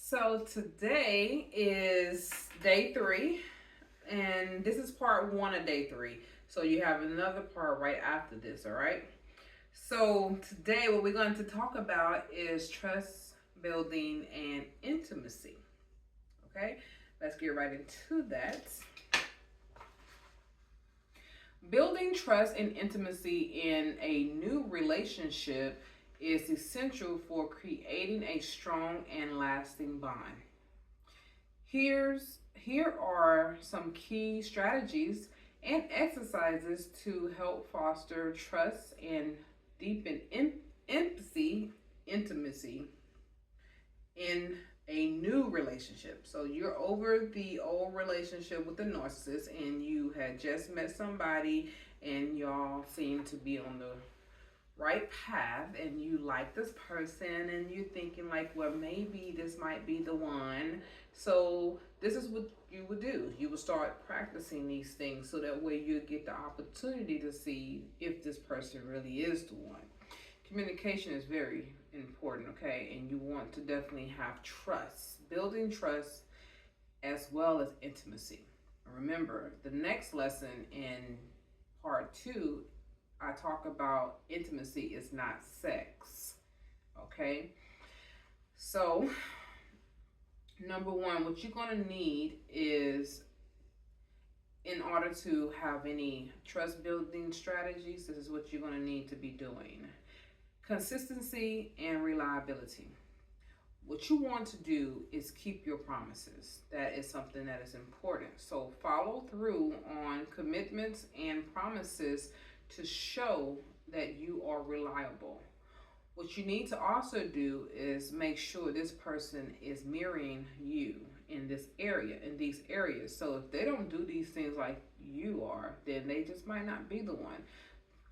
So today is day three, and this is part one of day three. So you have another part right after this, all right? So today, what we're going to talk about is trust building and intimacy, okay? Let's get right into that. Building trust and intimacy in a new relationship is essential for creating a strong and lasting bond. Here are some key strategies and exercises to help foster trust and deepen empathy, intimacy in a new relationship. So you're over the old relationship with the narcissist and you had just met somebody and y'all seem to be on the right path and you like this person and you're thinking like, well, maybe this might be the one. So this is what you would do. You would start practicing these things so that way you get the opportunity to see if this person really is the one. Communication is very important, okay? And you want to definitely have trust, building trust as well as intimacy. Remember, the next lesson in part two, I talk about intimacy is not sex. Okay? So, number one, what you're going to need is in order to have any trust building strategies, this is what you're going to need to be doing consistency and reliability. What you want to do is keep your promises. That is something that is important. So, follow through on commitments and promises to show that you are reliable. What you need to also do is make sure this person is mirroring you in this area, in these areas. So if they don't do these things like you are, then they just might not be the one.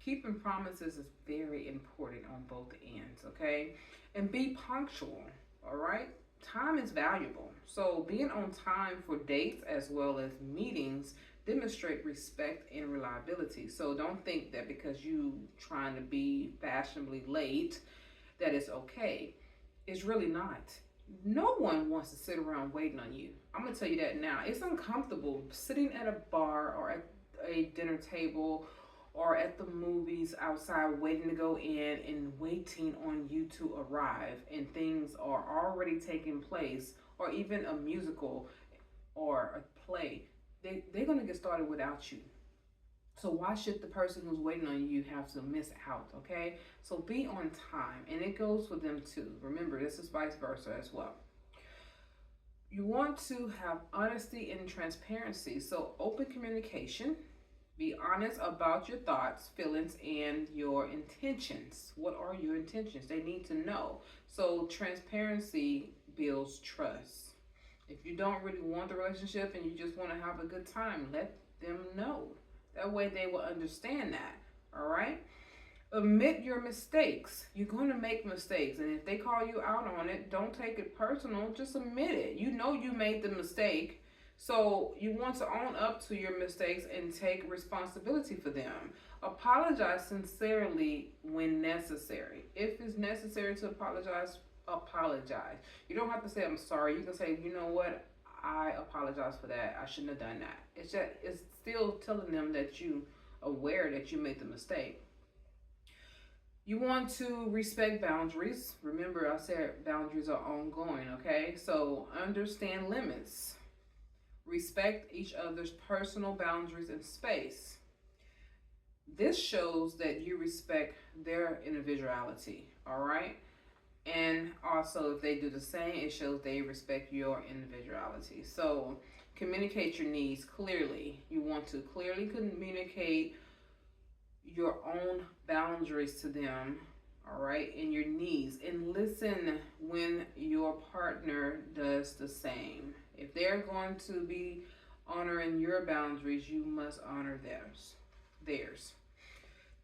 Keeping promises is very important on both ends, okay? And be punctual, all right? Time is valuable. So being on time for dates as well as meetings demonstrate respect and reliability. So don't think that because you trying to be fashionably late that it's okay. It's really not. No one wants to sit around waiting on you. I'm gonna tell you that now. It's uncomfortable sitting at a bar or at a dinner table or at the movies outside waiting to go in and waiting on you to arrive and things are already taking place or even a musical or a play. They're going to get started without you. So why should the person who's waiting on you have to miss out, okay? So be on time, and it goes for them too. Remember, this is vice versa as well. You want to have honesty and transparency. So open communication. Be honest about your thoughts, feelings, and your intentions. What are your intentions? They need to know. So transparency builds trust. If you don't really want the relationship and you just want to have a good time, let them know. That way they will understand that. All right? Admit your mistakes. You're going to make mistakes. And if they call you out on it, don't take it personal. Just admit it. You know you made the mistake. So you want to own up to your mistakes and take responsibility for them. Apologize sincerely when necessary. If it's necessary to apologize, apologize. You don't have to say I'm sorry. You can say, you know what, I apologize for that. I shouldn't have done that. It's still telling them that you aware that you made the mistake. You want to respect boundaries. Remember, I said boundaries are ongoing, okay? So understand limits. Respect each other's personal boundaries and space. This shows that you respect their individuality, all right? And also, if they do the same, it shows they respect your individuality. So, communicate your needs clearly. You want to clearly communicate your own boundaries to them, all right, and your needs. And listen when your partner does the same. If they're going to be honoring your boundaries, you must honor theirs. Theirs.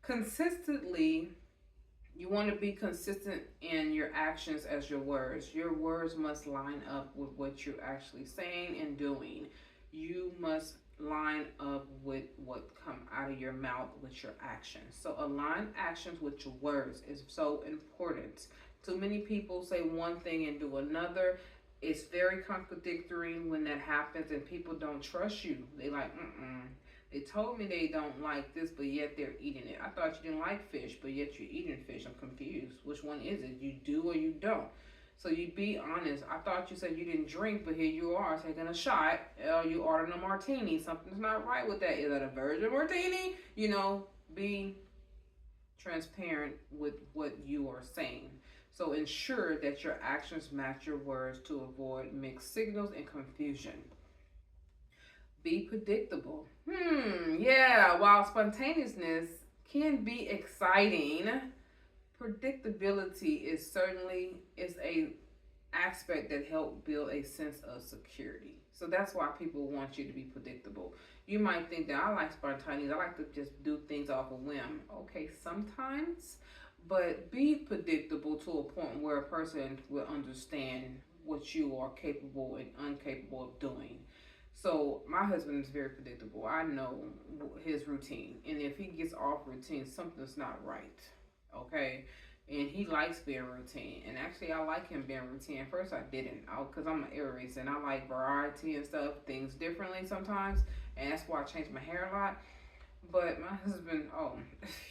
Consistently, you want to be consistent in your actions as your words. Your words must line up with what you're actually saying and doing. You must line up with what come out of your mouth with your actions. So align actions with your words is so important. Too many people say one thing and do another. It's very contradictory when that happens and people don't trust you. They like, mm-mm. They told me they don't like this, but yet they're eating it. I thought you didn't like fish, but yet you're eating fish. I'm confused. Which one is it? You do or you don't? So you be honest. I thought you said you didn't drink, but here you are taking a shot. You ordering a martini. Something's not right with that. Is that a virgin martini? Be transparent with what you are saying. So ensure that your actions match your words to avoid mixed signals and confusion. Be predictable. Yeah, while spontaneousness can be exciting, predictability is a aspect that help build a sense of security. So that's why people want you to be predictable. You might think that I like spontaneous. I like to just do things off a whim. Okay, sometimes, but be predictable to a point where a person will understand what you are capable and incapable of doing. So my husband is very predictable. I know his routine, and if he gets off routine, something's not right. Okay, and he likes being routine. And actually, I like him being routine. At first, I didn't, because I'm an Aries and I like variety and stuff, things differently sometimes, and that's why I changed my hair a lot. But my husband,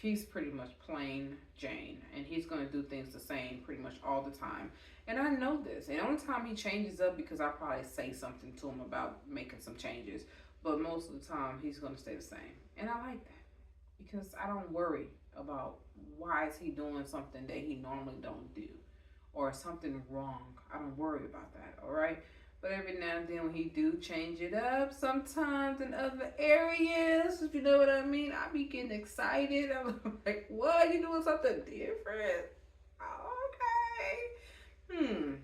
he's pretty much plain Jane, and he's gonna do things the same pretty much all the time. And I know this. And the only time he changes up because I probably say something to him about making some changes. But most of the time, he's gonna stay the same, and I like that because I don't worry about why is he doing something that he normally don't do or something wrong. I don't worry about that. All right. But every now and then when he do change it up, sometimes in other areas, if you know what I mean, I be getting excited. I'm like, what? You doing something different? Okay.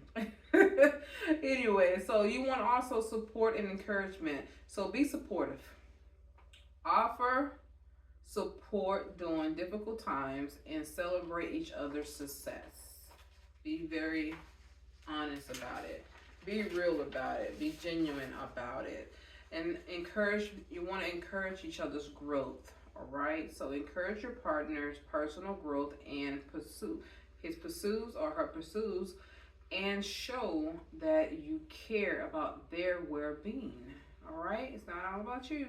Anyway, so you want also support and encouragement. So be supportive. Offer support during difficult times and celebrate each other's success. Be very honest about it. Be real about it. Be genuine about it. And you want to encourage each other's growth. All right. So encourage your partner's personal growth and his pursuits or her pursuits, and show that you care about their well-being. All right. It's not all about you.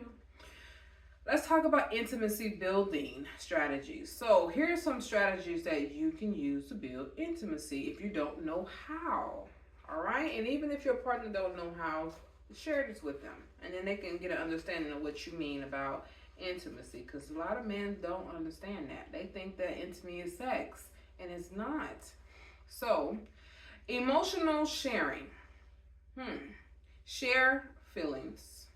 Let's talk about intimacy building strategies. So here are some strategies that you can use to build intimacy if you don't know how. All right, and even if your partner don't know how, share this with them, and then they can get an understanding of what you mean about intimacy. Because a lot of men don't understand that. They think that intimacy is sex, and it's not. So, emotional sharing. Share feelings.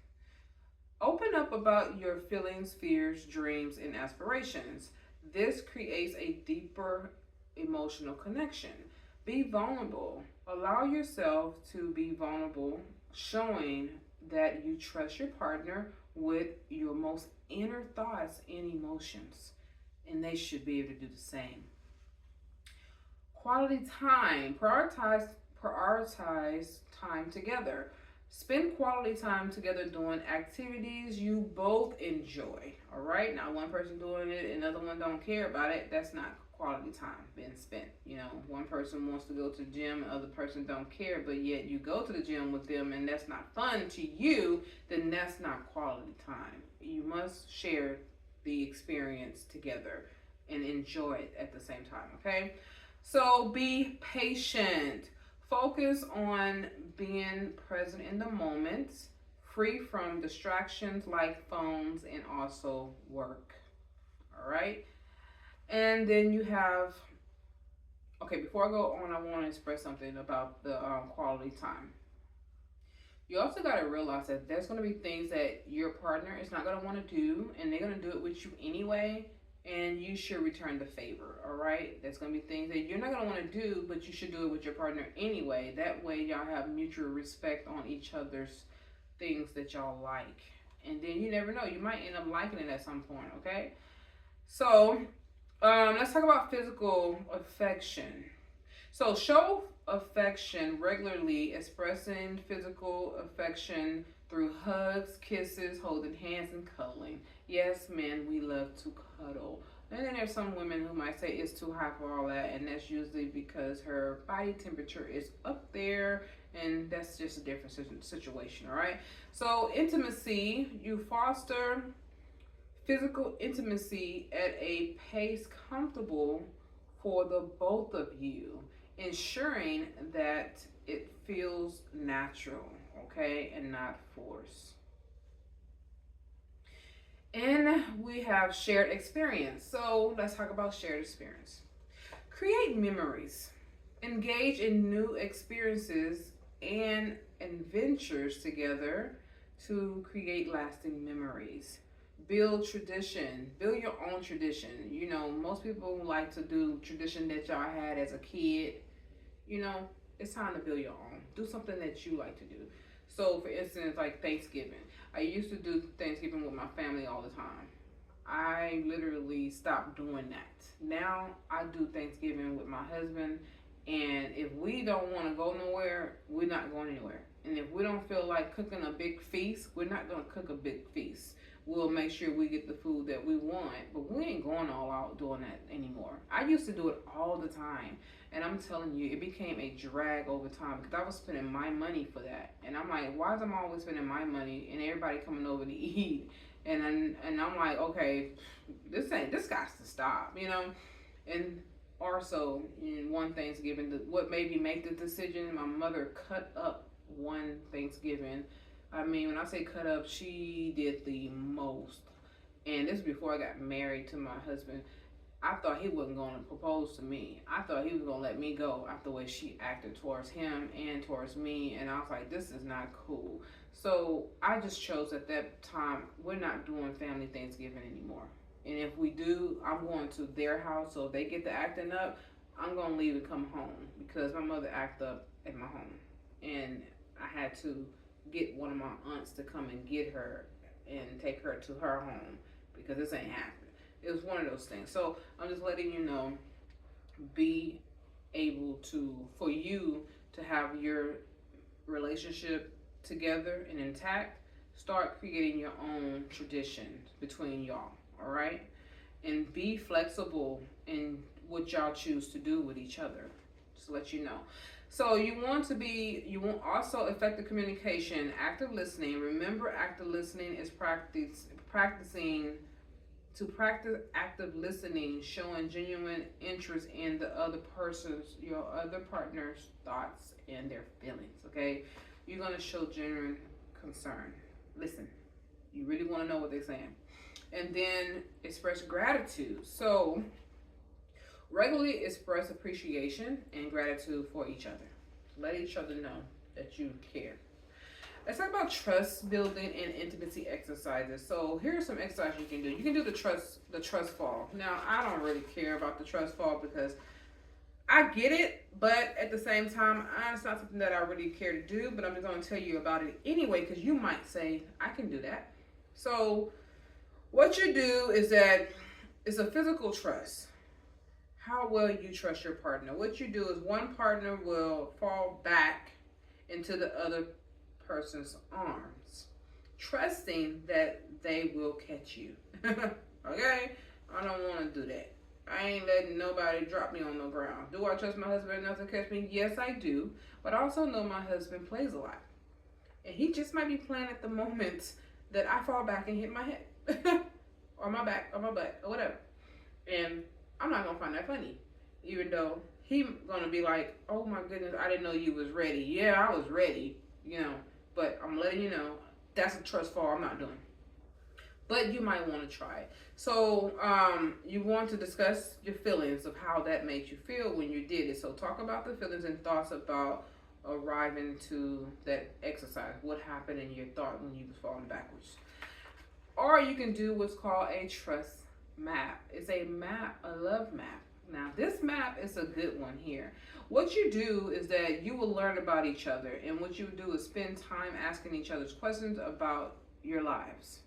Open up about your feelings, fears, dreams, and aspirations. This creates a deeper emotional connection. Be vulnerable. Allow yourself to be vulnerable, showing that you trust your partner with your most inner thoughts and emotions, and they should be able to do the same. Quality time. Prioritize time together. Spend quality time together doing activities you both enjoy. All right. Now, one person doing it, another one don't care about it. That's not quality time being spent. One person wants to go to the gym, the other person don't care, but yet you go to the gym with them, and that's not fun to you. Then that's not quality time. You must share the experience together and enjoy it at the same time. Okay. So be patient. Focus on being present in the moment, free from distractions like phones and also work. All right. And then you have, before I go on, I want to express something about the quality time. You also got to realize that there's going to be things that your partner is not going to want to do, and they're going to do it with you anyway, and you should return the favor, all right? There's going to be things that you're not going to want to do, but you should do it with your partner anyway. That way, y'all have mutual respect on each other's things that y'all like. And then you never know, you might end up liking it at some point, okay? So, let's talk about physical affection. So, show affection regularly, expressing physical affection through hugs, kisses, holding hands, and cuddling. Yes, men, we love to cuddle. And then there's some women who might say it's too hot for all that, and that's usually because her body temperature is up there and that's just a different situation. All right. So intimacy, you foster physical intimacy at a pace comfortable for the both of you, ensuring that it feels natural, okay, and not forced. And we have shared experience. So let's talk about shared experience. Create memories, engage in new experiences and adventures together to create lasting memories. Build tradition, build your own tradition. You know, most people like to do tradition that y'all had as a kid. You know, it's time to build your own. Do something that you like to do. So, for instance, like Thanksgiving, I used to do Thanksgiving with my family all the time. I literally stopped doing that. Now I do Thanksgiving with my husband, and if we don't want to go nowhere, we're not going anywhere. And if we don't feel like cooking a big feast, we're not going to cook a big feast. We'll make sure we get the food that we want, but we ain't going all out doing that anymore. I used to do it all the time, and I'm telling you, it became a drag over time because I was spending my money for that. And I'm like, why is I'm always spending my money and everybody coming over to eat? And I'm like, okay, this got to stop, you know. And also, in one Thanksgiving, what made me make the decision, my mother cut up one Thanksgiving. I mean, when I say cut up, she did the most. And this is before I got married to my husband. I thought he wasn't going to propose to me. I thought he was going to let me go after the way she acted towards him and towards me. And I was like, this is not cool. So I just chose at that time, we're not doing family Thanksgiving anymore. And if we do, I'm going to their house. So if they get to acting up, I'm going to leave and come home because my mother acted up at my home. And I had to get one of my aunts to come and get her and take her to her home because this ain't happening. It was one of those things. So I'm just letting you know, be able to, for you to have your relationship together and intact, start creating your own traditions between y'all, all right? And be flexible in what y'all choose to do with each other. Just to let you know. So you want also effective communication, active listening. Remember, active listening is practicing to practice active listening, showing genuine interest in your other partner's thoughts and their feelings. Okay, you're gonna show genuine concern. Listen, you really want to know what they're saying, and then express gratitude. So regularly express appreciation and gratitude for each other. Let each other know that you care. Let's talk about trust building and intimacy exercises. So here are some exercises you can do. You can do the trust fall. Now I don't really care about the trust fall because I get it, but at the same time, it's not something that I really care to do. But I'm just going to tell you about it anyway because you might say I can do that. So what you do is that it's a physical trust. How well you trust your partner. What you do is one partner will fall back into the other person's arms, trusting that they will catch you. Okay? I don't want to do that. I ain't letting nobody drop me on the ground. Do I trust my husband enough to catch me? Yes, I do. But I also know my husband plays a lot. And he just might be playing at the moment that I fall back and hit my head. Or my back, or my butt, or whatever. And I'm not going to find that funny. Even though he's going to be like, oh my goodness, I didn't know you was ready. Yeah, I was ready, you know. But I'm letting you know, that's a trust fall I'm not doing. But you might want to try it. So you want to discuss your feelings of how that made you feel when you did it. So talk about the feelings and thoughts about arriving to that exercise. What happened in your thought when you was falling backwards. Or you can do what's called a trust map. It's a map, a love map. Now, this map is a good one here. What you do is that you will learn about each other, and what you do is spend time asking each other's questions about your lives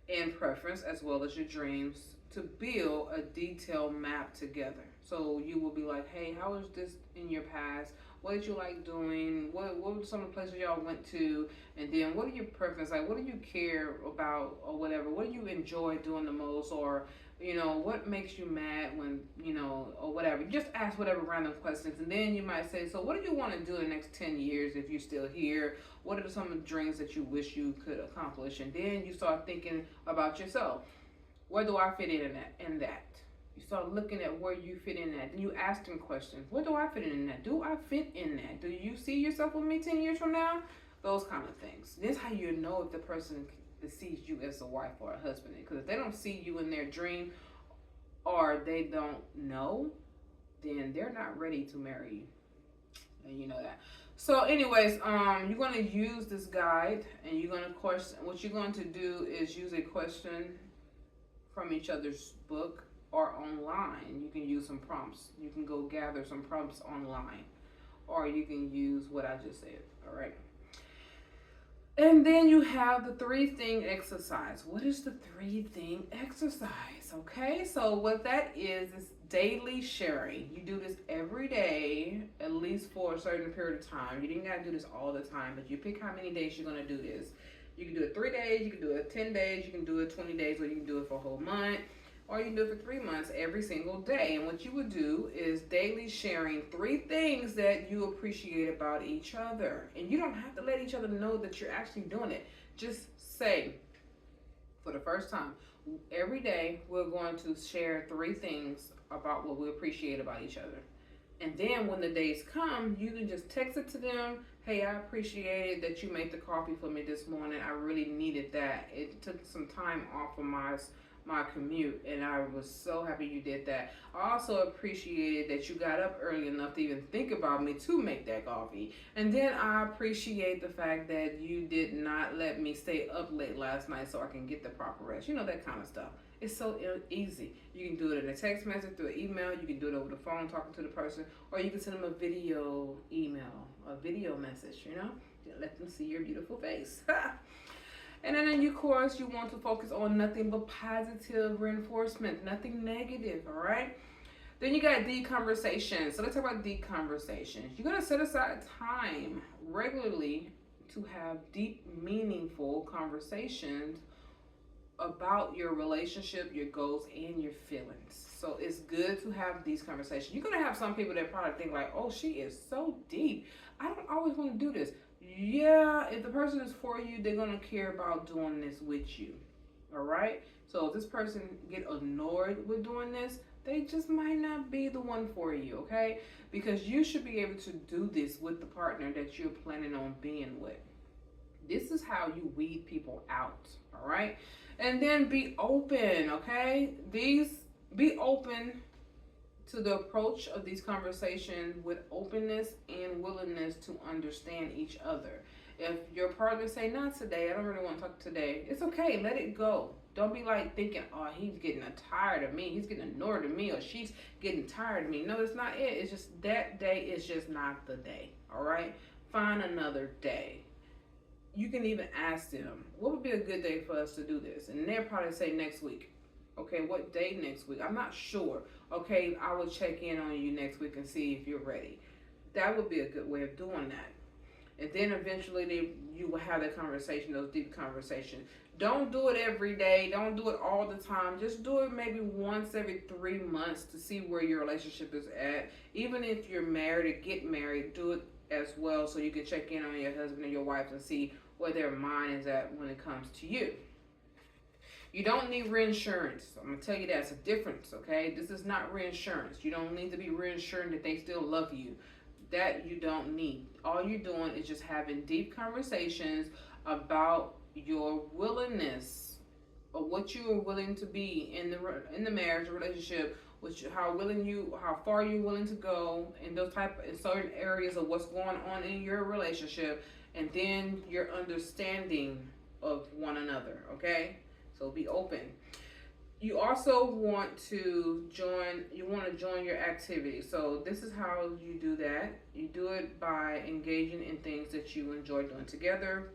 and preference as well as your dreams to build a detailed map together. So you will be like, hey, how was this in your past? What did you like doing? What were some of the places y'all went to? And then what are your preferences? Like, what do you care about or whatever? What do you enjoy doing the most? Or What makes you mad when, or whatever. Just ask whatever random questions. And then you might say, so what do you want to do in the next 10 years if you're still here? What are some of the dreams that you wish you could accomplish? And then you start thinking about yourself. Where do I fit in that? You start looking at where you fit in that. Then you ask them questions. Where do I fit in that? Do I fit in that? Do you see yourself with me 10 years from now? Those kind of things. This is how you know if the person sees you as a wife or a husband. Because if they don't see you in their dream or they don't know, then they're not ready to marry you. And you know that. So anyways, you're going to use this guide and you're going to question. What you're going to do is use a question from each other's book or online. You can use some prompts. You can go gather some prompts online, or you can use what I just said. All right. And then you have the 3-thing exercise. What is the 3-thing exercise? Okay, so what that is daily sharing. You do this every day, at least for a certain period of time. You didn't got to do this all the time, but you pick how many days you're going to do this. You can do it 3 days, you can do it 10 days, you can do it 20 days, or you can do it for a whole month, or you can do it for 3 months every single day. And what you would do is daily sharing 3 things that you appreciate about each other. And you don't have to let each other know that you're actually doing it. Just say, for the first time, every day we're going to share 3 things about what we appreciate about each other. And then when the days come, you can just text it to them. Hey, I appreciated that you made the coffee for me this morning. I really needed that. It took some time off of my commute, and I was so happy you did that. I also appreciated that you got up early enough to even think about me to make that coffee. And then I appreciate the fact that you did not let me stay up late last night so I can get the proper rest. That kind of stuff. It's so easy. You can do it in a text message, through an email. You can do it over the phone, talking to the person, or you can send them a video email, a video message. Let them see your beautiful face. And then, of course, you want to focus on nothing but positive reinforcement, nothing negative. All right. Then you got deep conversations. So let's talk about deep conversations. You're gonna set aside time regularly to have deep, meaningful conversations about your relationship, your goals, and your feelings. So it's good to have these conversations. You're gonna have some people that probably think like, oh, she is so deep. I don't always want to do this. Yeah, if the person is for you, they're gonna care about doing this with you. All right. So if this person get annoyed with doing this, they just might not be the one for you. Okay, because you should be able to do this with the partner that you're planning on being with. This is how you weed people out. All right. And then be open, okay? Be open to the approach of these conversations with openness and willingness to understand each other. If your partner say, not today, I don't really want to talk today, it's okay, let it go. Don't be like thinking, oh, he's getting tired of me, he's getting annoyed of me, or she's getting tired of me. No, it's not it. It's just that day is just not the day, all right? Find another day. You can even ask them, what would be a good day for us to do this? And they'll probably say next week. Okay, what day next week? I'm not sure. Okay, I will check in on you next week and see if you're ready. That would be a good way of doing that. And then eventually you will have that conversation, those deep conversations. Don't do it every day. Don't do it all the time. Just do it maybe once every 3 months to see where your relationship is at. Even if you're married or get married, do it as well so you can check in on your husband and your wife and see where their mind is at when it comes to you. You don't need reinsurance. I'm going to tell you that's a difference, okay? This is not reinsurance. You don't need to be reassured that they still love you. That you don't need. All you're doing is just having deep conversations about your willingness, or what you are willing to be in the marriage relationship, how far you're willing to go in certain areas of what's going on in your relationship, and then your understanding of one another, okay? So be open. You also want to join your activity. So this is how you do that. You do it by engaging in things that you enjoy doing together.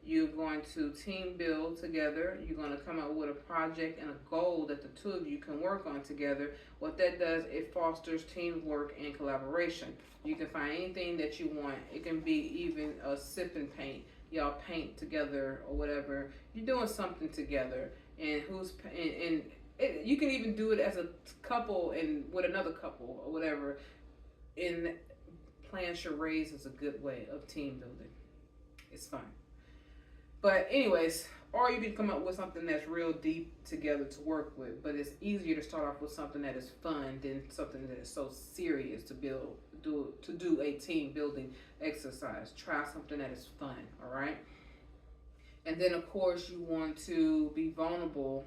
You're going to team build together. You're going to come up with a project and a goal that the two of you can work on together. What that does, it fosters teamwork and collaboration. You can find anything that you want. It can be even a sip and paint. Y'all paint together or whatever. You're doing something together, and You can even do it as a couple and with another couple or whatever. In playing charades is a good way of team building. It's fun. But anyways, or you can come up with something that's real deep together to work with. But it's easier to start off with something that is fun than something that is so serious to do a team building exercise. Try something that is fun, all right? And then of course you want to be vulnerable,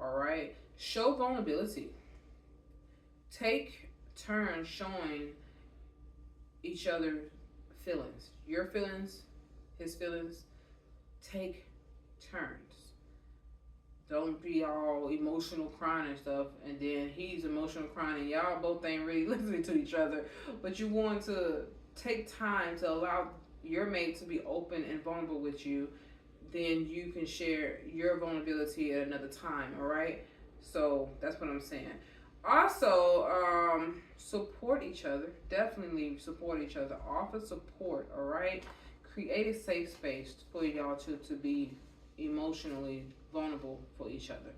all right? Show vulnerability. Take turns showing each other feelings. Your feelings, his feelings. Take turns. Don't be all emotional crying and stuff, and then he's emotional crying, and y'all both ain't really listening to each other. But you want to take time to allow your mate to be open and vulnerable with you. Then you can share your vulnerability at another time. All right. So that's what I'm saying. Also, support each other. Definitely support each other. Offer support. All right. Create a safe space for y'all to be emotionally vulnerable for each other.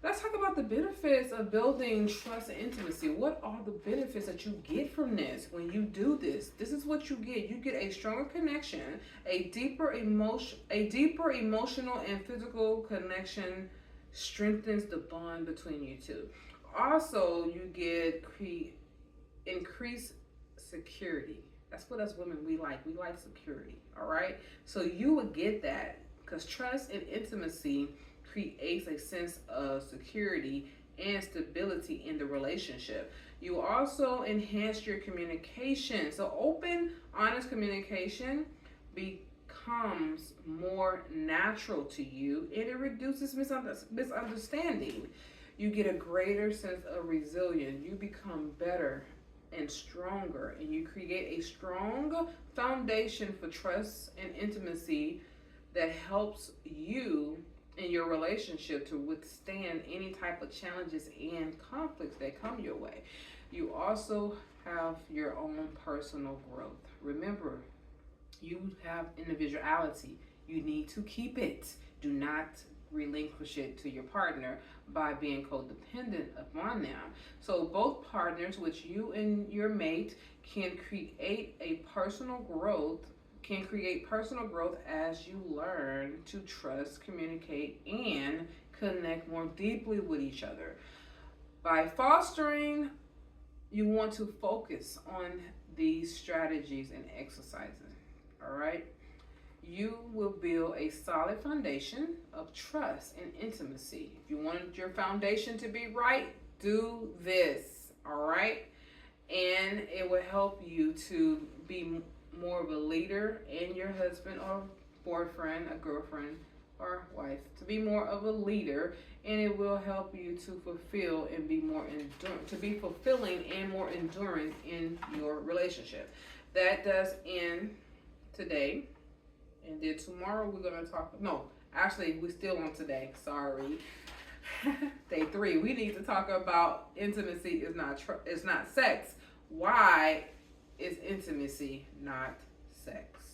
Let's talk about the benefits of building trust and intimacy. What are the benefits that you get from this when you do this? This is what you get. You get a stronger connection, a deeper emotional and physical connection strengthens the bond between you two. Also, you get increased security. That's what us women we like. We like security. All right. So you would get that because trust and intimacy creates a sense of security and stability in the relationship. You also enhance your communication. So open, honest communication becomes more natural to you, and it reduces misunderstanding. You get a greater sense of resilience. You become better and stronger, and you create a strong foundation for trust and intimacy that helps you in your relationship to withstand any type of challenges and conflicts that come your way. You also have your own personal growth. Remember, you have individuality. You need to keep it. Do not relinquish it to your partner by being codependent upon them. So both partners, which you and your mate, can create personal growth as you learn to trust, communicate, and connect more deeply with each other. By fostering, you want to focus on these strategies and exercises. All right? You will build a solid foundation of trust and intimacy. If you want your foundation to be right, do this. All right? And it will help you to be more of a leader in your husband or boyfriend, a girlfriend or wife, to be more of a leader, and it will help you to fulfill and be more to be fulfilling and more enduring in your relationship. That does end today, and then tomorrow we're gonna talk. No, actually, we're still on today. Sorry, day 3. We need to talk about intimacy is not sex. Why is intimacy not sex?